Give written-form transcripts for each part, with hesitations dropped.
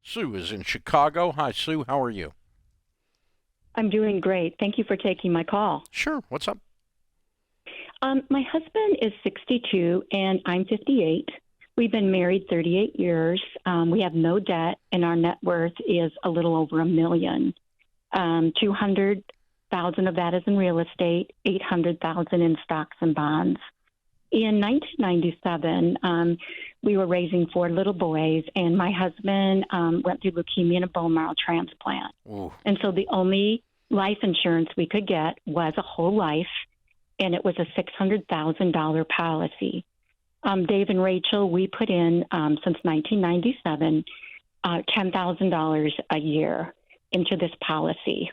Sue is in Chicago. Hi, Sue. How are you? I'm doing great. Thank you for taking my call. Sure. What's up? My husband is 62 and I'm 58. We've been married 38 years. We have no debt, and our net worth is a little over $1 million. 200,000 of that is in real estate, 800,000 in stocks and bonds. In 1997, we were raising 4 little boys, and my husband went through leukemia and a bone marrow transplant. Ooh. And so the only life insurance we could get was a whole life, and it was a $600,000 policy. Dave and Rachel, we put in since 1997 $10,000 a year into this policy.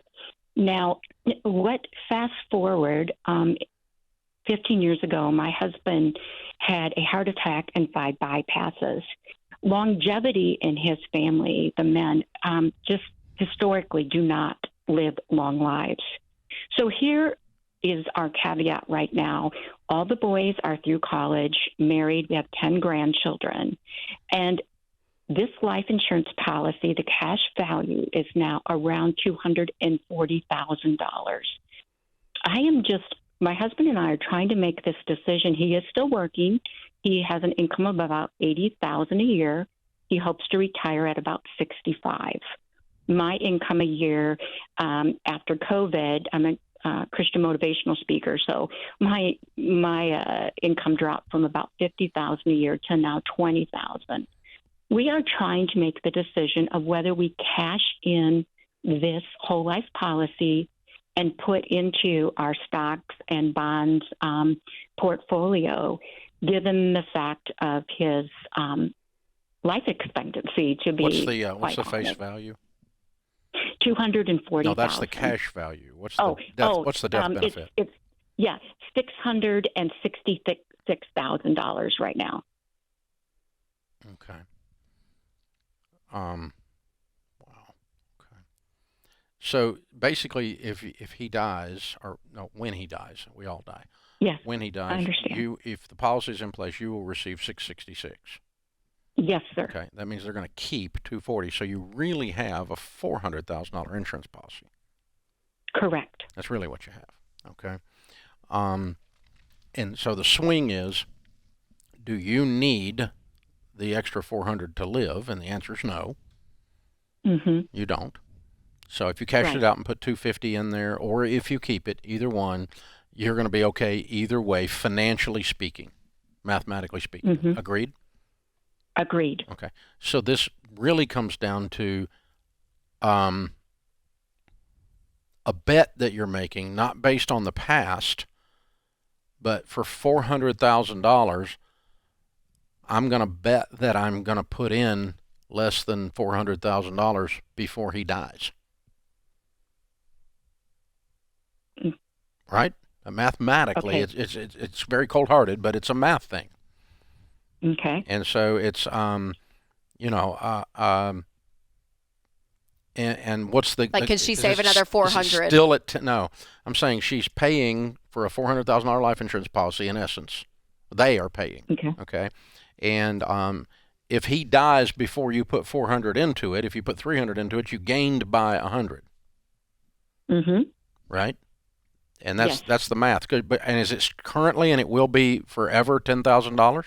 Now, fast forward 15 years ago, my husband had a heart attack and 5 bypasses. Longevity in his family, the men, just historically do not live long lives. So here is our caveat right now. All the boys are through college, married. We have 10 grandchildren. And this life insurance policy, the cash value is now around $240,000. My husband and I are trying to make this decision. He is still working. He has an income of about $80,000 a year. He hopes to retire at about 65. My income a year after COVID, I'm a Christian motivational speaker, so my income dropped from about $50,000 a year to now $20,000. We are trying to make the decision of whether we cash in this whole life policy and put into our stocks and bonds portfolio, given the fact of his life expectancy to be What's the face value? 240,000. No, that's the cash value. What's the death benefit? It's $666,000 right now. Okay. Wow. Okay. So basically, if he dies, or no, when he dies, we all die. Yes. When he dies, I understand. if the policy is in place, you will receive 666. Yes, sir. Okay, that means they're going to keep 240. So you really have a $400,000 insurance policy. Correct. That's really what you have. Okay. And so the swing is, do you need the extra 400 to live? And the answer is no. Mm-hmm. You don't. So if you cash it out and put 250 in there, or if you keep it, either one, you're going to be okay either way, financially speaking, mathematically speaking. Mm-hmm. Agreed? Agreed. Okay. So this really comes down to a bet that you're making, not based on the past, but for $400,000, I'm going to bet that I'm going to put in less than $400,000 before he dies. Right? Mathematically, Okay. it's very cold-hearted, but it's a math thing. Okay. And so it's and what's the Like, could she save another Is 400? it still at no? I'm saying she's paying for a $400,000 life insurance policy. In essence, they are paying. Okay. Okay, and if he dies before you put 400 into it, if you put 300 into it, you gained by 100. Mm-hmm. Right, and that's Yes. that's the math. Good, but and is it currently and it will be forever $10,000?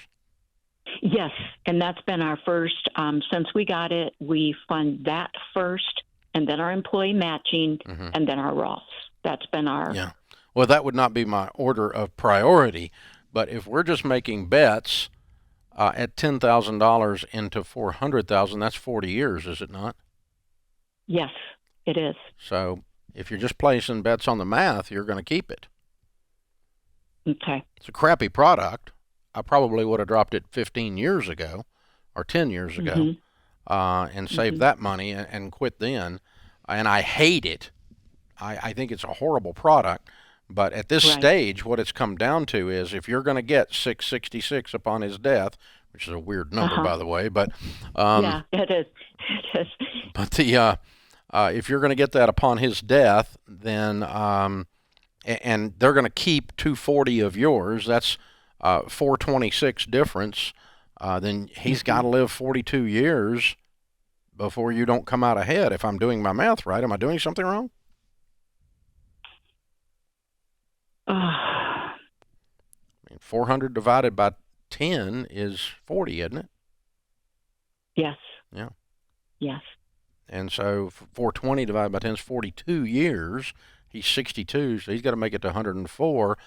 Yes, and that's been our first. Since we got it, we fund that first, and then our employee matching, Mm-hmm. and then our Roths. That's been our. Yeah. Well, that would not be my order of priority, but if we're just making bets at $10,000 into 400,000, that's 40 years, is it not? Yes, it is. So if you're just placing bets on the math, you're going to keep it. Okay. It's a crappy product. I probably would have dropped it 15 years ago or 10 years ago and saved that money and quit then. And I hate it. I think it's a horrible product. But at this stage, what it's come down to is if you're going to get 666 upon his death, which is a weird number, by the way, but yeah, it is. It is. But if you're going to get that upon his death, then and they're going to keep 240 of yours. That's 426 difference. Then he's got to live 42 years before you don't come out ahead. If I'm doing my math right, am I doing something wrong? I mean, 400 divided by 10 is 40, isn't it? Yes. Yeah. Yes. And so 420 divided by 10 is 42 years. He's 62, so he's got to make it to 104.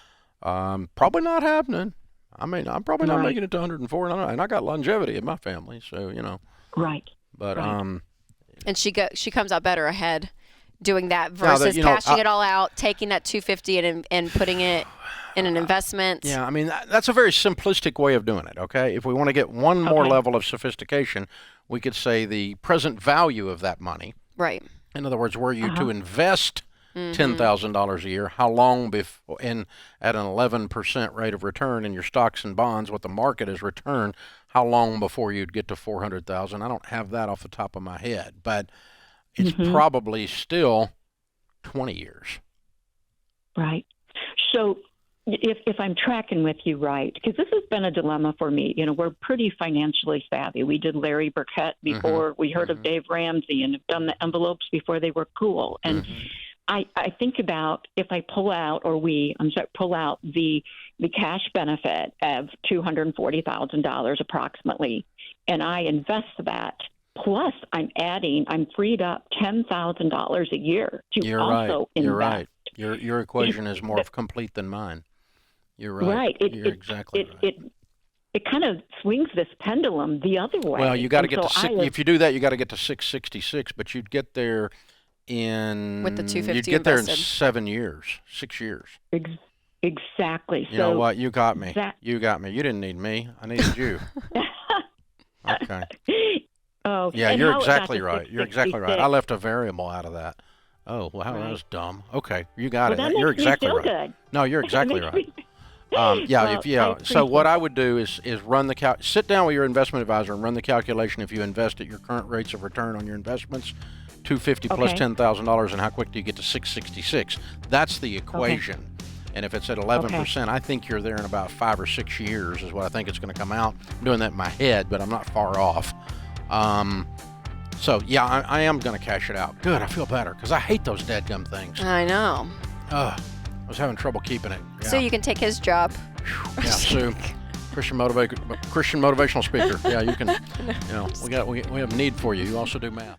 Probably not happening. I mean, I'm probably not making it to 104, and I got longevity in my family, so, you know. Right. But and she comes out better ahead doing that versus cashing it all out, taking that 250 and putting it in an investment. Yeah, I mean, that's a very simplistic way of doing it, okay? If we want to get one more level of sophistication, we could say the present value of that money. Right. In other words, were you to invest $10,000 a year, how long before, at an 11% rate of return in your stocks and bonds, what the market has returned, how long before you'd get to 400,000? I don't have that off the top of my head, but it's probably still 20 years. Right. So if I'm tracking with you right, because this has been a dilemma for me. You know, we're pretty financially savvy. We did Larry Burkett before we heard of Dave Ramsey, and have done the envelopes before they were cool. And I think about if I pull out, pull out the cash benefit of $240,000 approximately, and I invest that. Plus, I'm freed up $10,000 a year to You're also right. invest. You're right. Your equation is more complete than mine. You're right. Right. You're exactly right. It kind of swings this pendulum the other way. Well, you got to get to if you do that, you got to get to 666, but you'd get there with the 250 you'd get there in invested. 6 years. Exactly. You know what? You got me. You got me. You didn't need me. I needed you. Okay. Oh, yeah, you're exactly right. You're exactly right. I left a variable out of that. Oh, wow, that was dumb. Okay, you got it. You're exactly right. Good. No, you're exactly right. So what I would do is run the sit down with your investment advisor and run the calculation if you invest at your current rates of return on your investments, $250 plus $10,000, and how quick do you get to 666? That's the equation. And if it's at 11%, I think you're there in about 5 or 6 years is what I think it's going to come out. I'm doing that in my head, but I'm not far off. So, yeah, I am going to cash it out. Good, I feel better, because I hate those dadgum things. I know. I was having trouble keeping it. Yeah. So you can take his job. Yeah, Sue, Christian motivational speaker. Yeah, you can, we have need for you. You also do math.